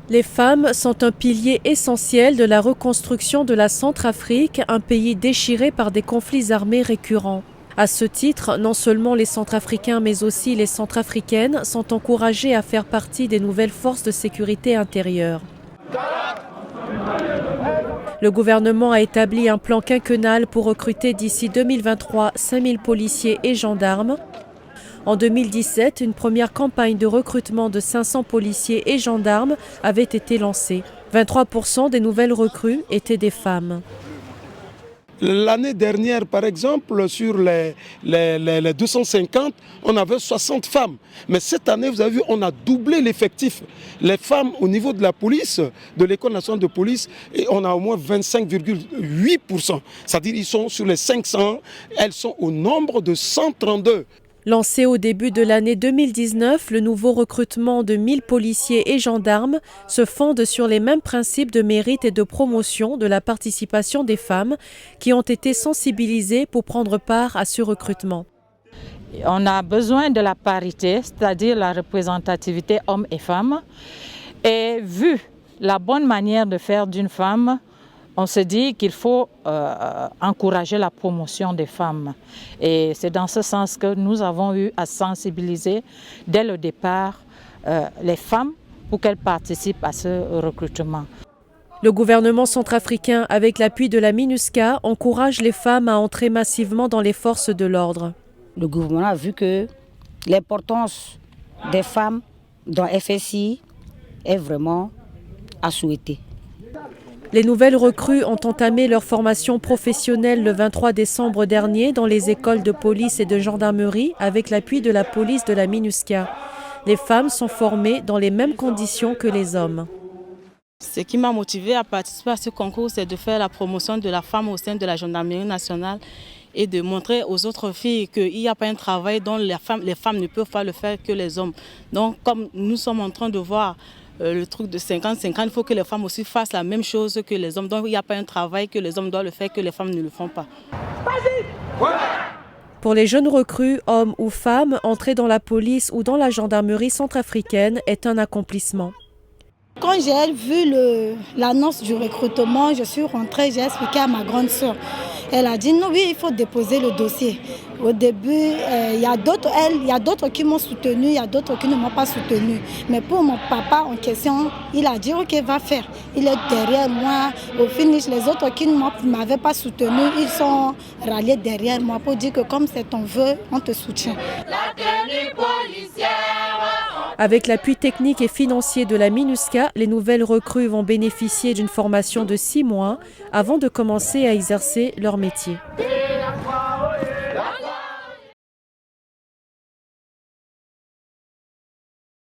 Les femmes sont un pilier essentiel de la reconstruction de la Centrafrique, un pays déchiré par des conflits armés récurrents. À ce titre, non seulement les Centrafricains mais aussi les Centrafricaines sont encouragés à faire partie des nouvelles forces de sécurité intérieure. Le gouvernement a établi un plan quinquennal pour recruter d'ici 2023 5000 policiers et gendarmes. En 2017, une première campagne de recrutement de 500 policiers et gendarmes avait été lancée. 23% des nouvelles recrues étaient des femmes. L'année dernière, par exemple, sur les 250, on avait 60 femmes. Mais cette année, vous avez vu, on a doublé l'effectif. Les femmes au niveau de la police, de l'École nationale de police, et on a au moins 25,8%. C'est-à-dire qu'ils sont sur les 500, elles sont au nombre de 132. Lancé au début de l'année 2019, le nouveau recrutement de 1000 policiers et gendarmes se fonde sur les mêmes principes de mérite et de promotion de la participation des femmes qui ont été sensibilisées pour prendre part à ce recrutement. On a besoin de la parité, c'est-à-dire la représentativité hommes et femmes. Et vu la bonne manière de faire d'une femme, on se dit qu'il faut encourager la promotion des femmes. Et c'est dans ce sens que nous avons eu à sensibiliser dès le départ les femmes pour qu'elles participent à ce recrutement. Le gouvernement centrafricain, avec l'appui de la MINUSCA, encourage les femmes à entrer massivement dans les forces de l'ordre. Le gouvernement a vu que l'importance des femmes dans FSI est vraiment à souhaiter. Les nouvelles recrues ont entamé leur formation professionnelle le 23 décembre dernier dans les écoles de police et de gendarmerie avec l'appui de la police de la MINUSCA. Les femmes sont formées dans les mêmes conditions que les hommes. Ce qui m'a motivée à participer à ce concours, c'est de faire la promotion de la femme au sein de la gendarmerie nationale et de montrer aux autres filles qu'il n'y a pas un travail dont les femmes ne peuvent pas le faire que les hommes. Donc comme nous sommes en train de voir le truc de 50-50, il faut que les femmes aussi fassent la même chose que les hommes. Donc il n'y a pas un travail que les hommes doivent le faire que les femmes ne le font pas. Pour les jeunes recrues, hommes ou femmes, entrer dans la police ou dans la gendarmerie centrafricaine est un accomplissement. Quand j'ai vu l'annonce du recrutement, je suis rentrée, j'ai expliqué à ma grande sœur. Elle a dit non, oui, il faut déposer le dossier. Au début, il y a d'autres qui m'ont soutenue, il y a d'autres qui ne m'ont pas soutenue. Mais pour mon papa en question, il a dit ok, va faire. Il est derrière moi. Au finish, les autres qui ne m'avaient pas soutenue, ils sont ralliés derrière moi pour dire que comme c'est ton vœu, on te soutient. La tenue policière. Avec l'appui technique et financier de la MINUSCA, les nouvelles recrues vont bénéficier d'une formation de 6 mois avant de commencer à exercer leur métier.